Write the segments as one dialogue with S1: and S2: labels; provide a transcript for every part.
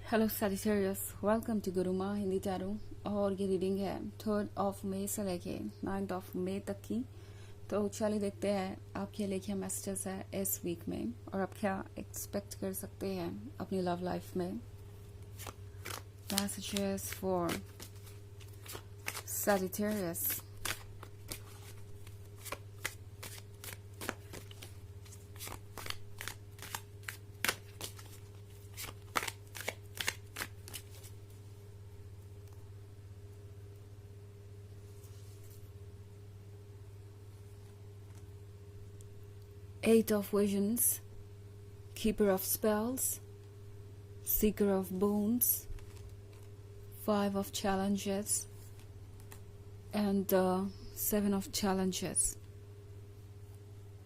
S1: Hello Sagittarius, welcome to Guruma Hindi tarot. और ये reading है 3 मई से लेके 9 मई तक की। तो चलिए देखते हैं आपके लिए क्या मैसेजेस है इस वीक में और आप क्या एक्सपेक्ट कर सकते हैं अपनी लव लाइफ में। Messages for Sagittarius। 8 of Visions, Keeper of Spells, Seeker of Boons, 5 of Challenges and 7 of Challenges।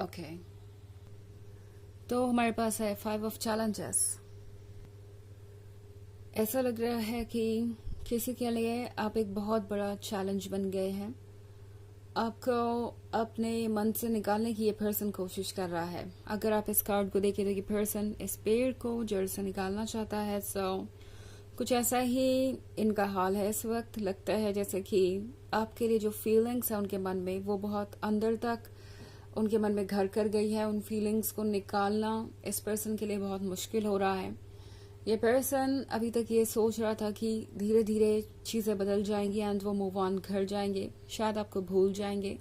S1: Okay तो हमारे पास है 5 ऑफ चैलेंजेस। ऐसा लग रहा है कि किसी के लिए आप एक बहुत बड़ा चैलेंज बन गए हैं। आपको अपने मन से निकालने की ये पर्सन कोशिश कर रहा है। अगर आप इस कार्ड को देखें तो ये पर्सन इस पेड़ को जड़ से निकालना चाहता है। कुछ ऐसा ही इनका हाल है इस वक्त। लगता है जैसे कि आपके लिए जो फीलिंग्स है उनके मन में वो बहुत अंदर तक उनके मन में घर कर गई है। उन फीलिंग्स को निकालना इस पर्सन के लिए बहुत मुश्किल हो रहा है। ये पर्सन अभी तक ये सोच रहा था कि धीरे धीरे चीज़ें बदल जाएंगी एंड वो मूव ऑन कर जाएंगे, शायद आपको भूल जाएंगे,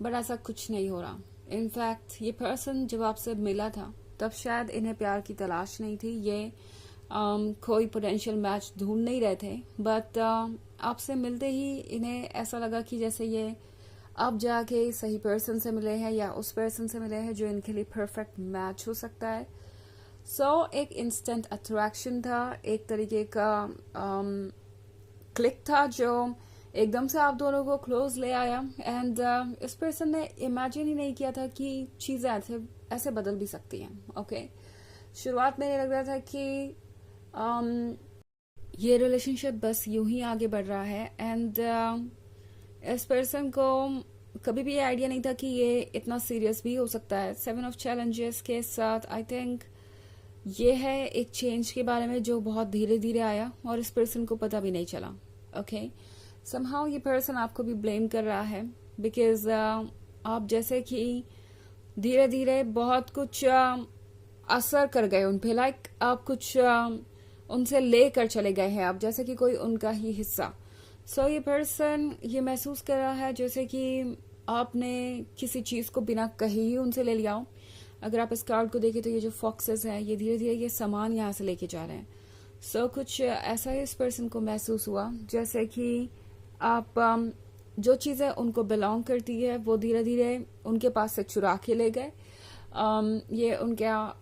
S1: बट ऐसा कुछ नहीं हो रहा। इनफैक्ट ये पर्सन जब आपसे मिला था तब शायद इन्हें प्यार की तलाश नहीं थी। ये कोई पोटेंशियल मैच ढूंढ नहीं रहे थे, बट आपसे मिलते ही इन्हें ऐसा लगा कि जैसे ये अब जाके सही पर्सन से मिले हैं या उस पर्सन से मिले हैं जो इनके लिए परफेक्ट मैच हो सकता है। एक इंस्टेंट अट्रैक्शन था, एक तरीके का क्लिक था जो एकदम से आप दोनों को क्लोज ले आया। एंड इस पर्सन ने इमेजिन ही नहीं किया था कि चीजें ऐसे बदल भी सकती हैं। ओके शुरुआत में लग रहा था कि ये रिलेशनशिप बस यूं ही आगे बढ़ रहा है एंड इस पर्सन को कभी भी ये आइडिया नहीं था कि ये इतना सीरियस भी हो सकता है। 7 ऑफ चैलेंजेस के साथ आई थिंक ये है एक चेंज के बारे में जो बहुत धीरे धीरे आया और इस पर्सन को पता भी नहीं चला। ओके समहाउ ये पर्सन आपको भी ब्लेम कर रहा है बिकॉज आप जैसे कि धीरे धीरे बहुत कुछ असर कर गए उन पे। लाइक आप कुछ उनसे लेकर चले गए हैं आप, जैसे कि कोई उनका ही हिस्सा। ये पर्सन ये महसूस कर रहा है जैसे कि आपने किसी चीज को बिना कहे ही उनसे ले लिया हो। अगर आप इस कार्ड को देखें तो ये जो फॉक्सेस हैं ये धीरे धीरे ये सामान यहाँ से लेके जा रहे हैं। कुछ ऐसा ही इस पर्सन को महसूस हुआ जैसे कि आप जो चीजें उनको बिलोंग करती है वो धीरे धीरे उनके पास से चुरा के ले गए। ये उनका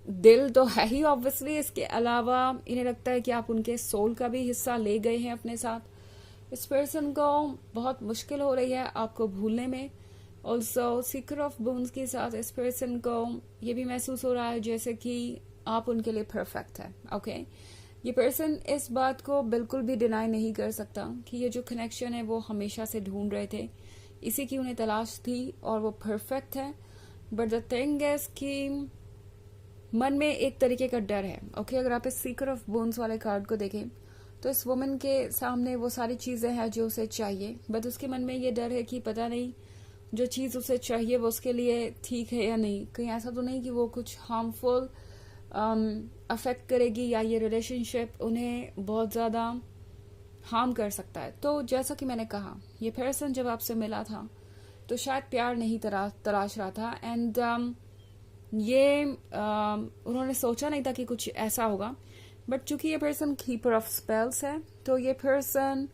S1: दिल तो है ही ऑब्वियसली, इसके अलावा इन्हें लगता है कि आप उनके सोल का भी हिस्सा ले गए हैं अपने साथ। इस पर्सन को बहुत मुश्किल हो रही है आपको भूलने में। ऑल्सो सीकर ऑफ बोन्स के साथ इस पर्सन को ये भी महसूस हो रहा है जैसे कि आप उनके लिए परफेक्ट है। ओके ये पर्सन इस बात को बिल्कुल भी डिनाई नहीं कर सकता कि ये जो कनेक्शन है वो हमेशा से ढूंढ रहे थे, इसी की उन्हें तलाश थी और वो परफेक्ट है। बट द थिंग इज कि मन में एक तरीके का डर है। ओके अगर आप इस सीकर ऑफ बोन्स वाले कार्ड को देखें तो इस वुमन के सामने वो सारी चीजें हैं जो उसे चाहिए, बट उसके मन में ये डर है कि पता नहीं जो चीज उसे चाहिए वो उसके लिए ठीक है या नहीं। कहीं ऐसा तो नहीं कि वो कुछ हार्मफुल अफेक्ट करेगी या ये रिलेशनशिप उन्हें बहुत ज्यादा हार्म कर सकता है। तो जैसा कि मैंने कहा ये पर्सन जब आपसे मिला था तो शायद प्यार नहीं तलाश रहा था एंड ये उन्होंने सोचा नहीं था कि कुछ ऐसा होगा। बट चूंकि ये पर्सन कीपर ऑफ स्पेल्स है तो ये पर्सन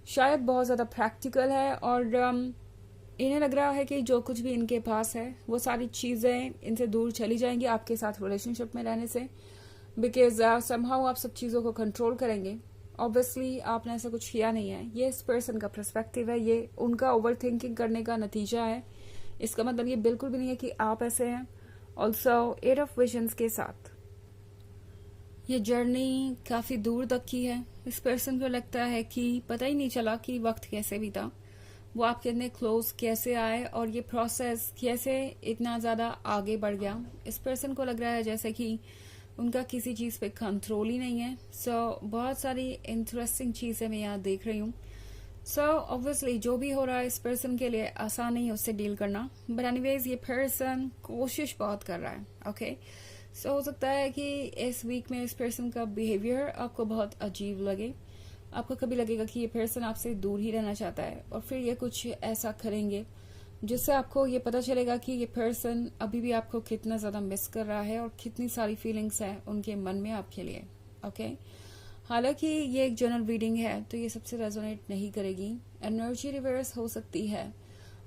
S1: शायद बहुत ज्यादा प्रैक्टिकल है और इन्हें लग रहा है कि जो कुछ भी इनके पास है वो सारी चीजें इनसे दूर चली जाएंगी आपके साथ रिलेशनशिप में रहने से, बिकॉज समहाउ आप सब चीजों को कंट्रोल करेंगे। ऑब्वियसली आपने ऐसा कुछ किया नहीं है, ये इस पर्सन का पर्सपेक्टिव है, ये उनका ओवर थिंकिंग करने का नतीजा है। इसका मतलब ये बिल्कुल भी नहीं है कि आप ऐसे हैं। ऑल्सो 8 ऑफ विजन्स के साथ ये जर्नी काफी दूर तक की है। इस पर्सन को लगता है कि पता ही नहीं चला कि वक्त कैसे बीता, वो आपके इतने क्लोज कैसे आए और ये प्रोसेस कैसे इतना ज्यादा आगे बढ़ गया। इस पर्सन को लग रहा है जैसे कि उनका किसी चीज़ पे कंट्रोल ही नहीं है। बहुत सारी इंटरेस्टिंग चीज़ें मैं यहाँ देख रही हूँ। ऑब्वियसली जो भी हो रहा है इस पर्सन के लिए आसान नहीं है उससे डील करना, बट एनीवेज ये पर्सन कोशिश बहुत कर रहा है। ओके हो सकता है कि इस वीक में इस पर्सन का बिहेवियर आपको बहुत अजीब लगे। आपको कभी लगेगा कि ये पर्सन आपसे दूर ही रहना चाहता है, और फिर ये कुछ ऐसा करेंगे जिससे आपको ये पता चलेगा कि ये पर्सन अभी भी आपको कितना ज्यादा मिस कर रहा है और कितनी सारी फीलिंग्स है उनके मन में आपके लिए। ओके हालांकि ये एक जनरल रीडिंग है तो ये सबसे रेजोनेट नहीं करेगी। एनर्जी रिवर्स हो सकती है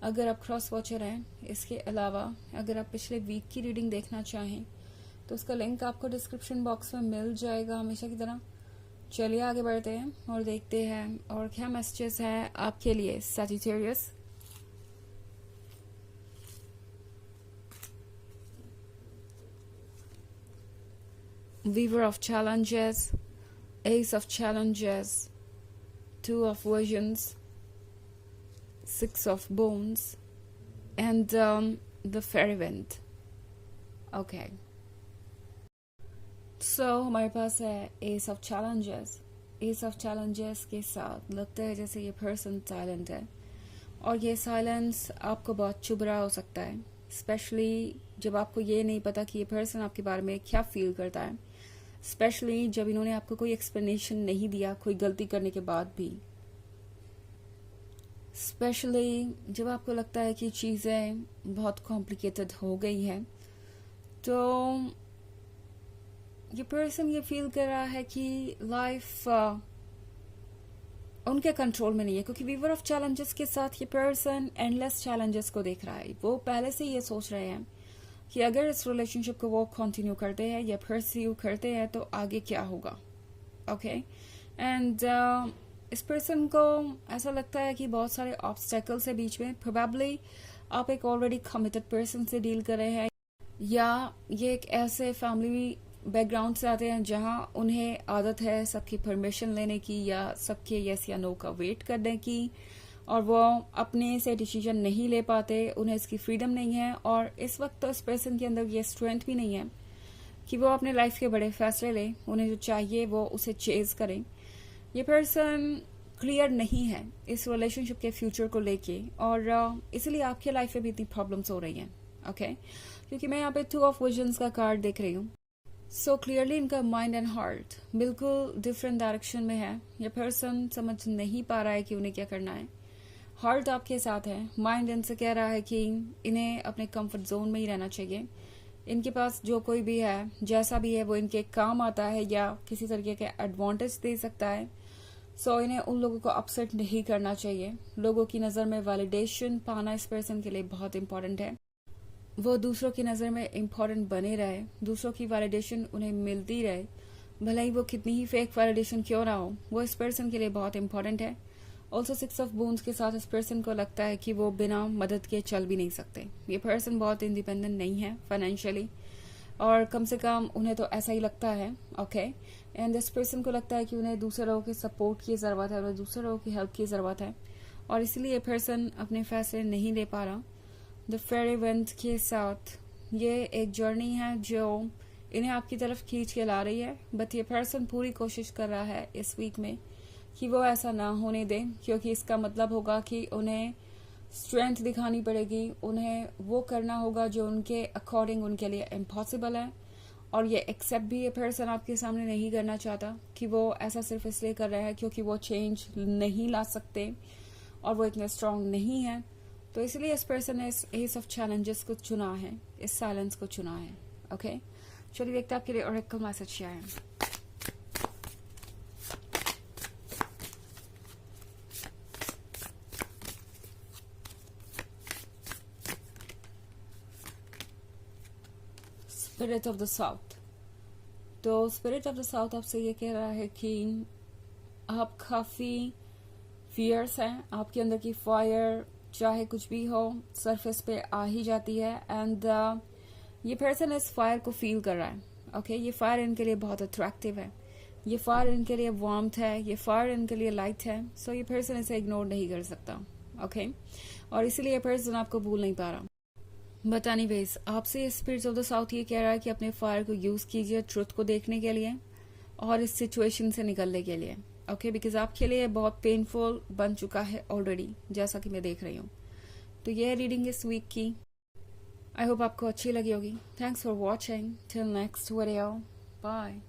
S1: अगर आप क्रॉस वॉचर हैं। इसके अलावा अगर आप पिछले वीक की रीडिंग देखना चाहें तो उसका लिंक आपको डिस्क्रिप्शन बॉक्स में मिल जाएगा हमेशा की तरह। चलिए आगे बढ़ते हैं और देखते हैं और क्या मैसेजेस है आपके लिए Sagittarius. Weaver of Challenges, Ace of Challenges, Two of Visions, Six of Bones, and the Fairy Wind. Okay. हमारे पास है Ace of Challenges. Ace of Challenges के साथ लगता है जैसे ये पर्सन साइलेंट है, और ये साइलेंस आपको बहुत चुभ रहा हो सकता है, स्पेशली जब आपको ये नहीं पता कि ये पर्सन आपके बारे में क्या फील करता है, स्पेशली जब इन्होंने आपको कोई एक्सप्लेनेशन नहीं दिया कोई गलती करने के बाद भी, स्पेशली जब आपको लगता है कि चीज़ें बहुत कॉम्प्लिकेटेड हो गई हैं। तो ये पर्सन ये फील कर रहा है कि लाइफ उनके कंट्रोल में नहीं है, क्योंकि वीवर ऑफ चैलेंजेस के साथ ये पर्सन एंडलेस चैलेंजेस को देख रहा है। वो पहले से ये सोच रहे हैं कि अगर इस रिलेशनशिप को वो कंटिन्यू करते हैं या परस्यू करते हैं तो आगे क्या होगा। ओके एंड इस पर्सन को ऐसा लगता है कि बहुत सारे ऑब्स्टेकल्स है बीच में। प्रोबेबली आप एक ऑलरेडी कमिटेड पर्सन से डील कर रहे हैं, या ये एक ऐसे फैमिली बैकग्राउंड से आते हैं जहां उन्हें आदत है सबकी परमिशन लेने की या सबके यस या नो का वेट करने की, और वो अपने से डिसीजन नहीं ले पाते, उन्हें इसकी फ्रीडम नहीं है। और इस वक्त तो इस पर्सन के अंदर ये स्ट्रेंथ भी नहीं है कि वो अपने लाइफ के बड़े फैसले ले, उन्हें जो चाहिए वो उसे चेज करें। ये पर्सन क्लियर नहीं है इस रिलेशनशिप के फ्यूचर को लेके, और इसलिए आपके लाइफ में भी इतनी प्रॉब्लम्स हो रही हैं। ओके क्योंकि मैं यहाँ पे 2 ऑफ विजन्स का कार्ड देख रही हूँ। क्लियरली इनका माइंड एंड हार्ट बिल्कुल डिफरेंट डायरेक्शन में है। ये पर्सन समझ नहीं पा रहा है कि उन्हें क्या करना है। हार्ट आपके साथ है, माइंड इनसे कह रहा है कि इन्हें अपने कंफर्ट जोन में ही रहना चाहिए। इनके पास जो कोई भी है जैसा भी है वो इनके काम आता है या किसी तरीके के एडवांटेज दे सकता है। इन्हें उन लोगों को अपसेट नहीं करना चाहिए। लोगों की नज़र में वैलिडेशन पाना इस पर्सन के लिए बहुत इंपॉर्टेंट है। वो दूसरों की नज़र में इम्पोर्टेंट बने रहे, दूसरों की वैलिडेशन उन्हें मिलती रहे, भले ही वो कितनी ही फेक वैलिडेशन क्यों ना हो, वो इस पर्सन के लिए बहुत इंपॉर्टेंट है। ऑल्सो 6 ऑफ बोन्स के साथ इस पर्सन को लगता है कि वो बिना मदद के चल भी नहीं सकते। ये पर्सन बहुत इंडिपेंडेंट नहीं है फाइनेंशियली, और कम से कम उन्हें तो ऐसा ही लगता है। ओके एंड इस पर्सन को लगता है कि उन्हें दूसरे लोगों के सपोर्ट की ज़रूरत है, उन्हें दूसरे लोगों की हेल्प की ज़रूरत है, और इसलिए ये पर्सन अपने फैसले नहीं ले पा रहा। द फेरी विंड के साथ ये एक जर्नी है जो इन्हें आपकी तरफ खींच के ला रही है, बट ये पर्सन पूरी कोशिश कर रहा है इस वीक में कि वो ऐसा ना होने दें, क्योंकि इसका मतलब होगा कि उन्हें स्ट्रेंथ दिखानी पड़ेगी, उन्हें वो करना होगा जो उनके अकॉर्डिंग उनके लिए इम्पॉसिबल है। और ये एक्सेप्ट भी ये पर्सन आपके सामने नहीं करना चाहता कि वो ऐसा सिर्फ इसलिए कर रहा है क्योंकि वो चेंज नहीं ला सकते और वो इतने स्ट्रांग नहीं है। तो इसलिए इस पर्सन ने इस एस ऑफ चैलेंजेस को चुना है, इस साइलेंस को चुना है। ओके चलिए देखते हैं आपके लिए ओरेकल मैसेज क्या है। Spirit of the south. तो स्पिरिट ऑफ द साउथ आपसे ये कह रहा है कि आप काफी फियर्स हैं, आपके अंदर की फायर चाहे कुछ भी हो सरफेस पे आ ही जाती है, एंड ये पर्सन इस फायर को फील कर रहा है। ओके ये फायर इनके लिए बहुत अट्रैक्टिव है, ये फायर इनके लिए वार्मथ है, ये फायर इनके लिए लाइट है। ये पर्सन इसे इग्नोर नहीं कर सकता। ओके और इसीलिए ये पर्सन आपको भूल नहीं पा रहा। बट एनीवेज, आपसे स्पिरिट्स ऑफ द साउथ ये कह रहा है कि अपने फायर को यूज कीजिए ट्रुथ को देखने के लिए और इस सिचुएशन से निकलने के लिए। ओके, बिकॉज आपके लिए बहुत पेनफुल बन चुका है ऑलरेडी, जैसा कि मैं देख रही हूँ। तो ये रीडिंग इस वीक की। आई होप आपको अच्छी लगी होगी। Thanks for watching. Till next video, bye.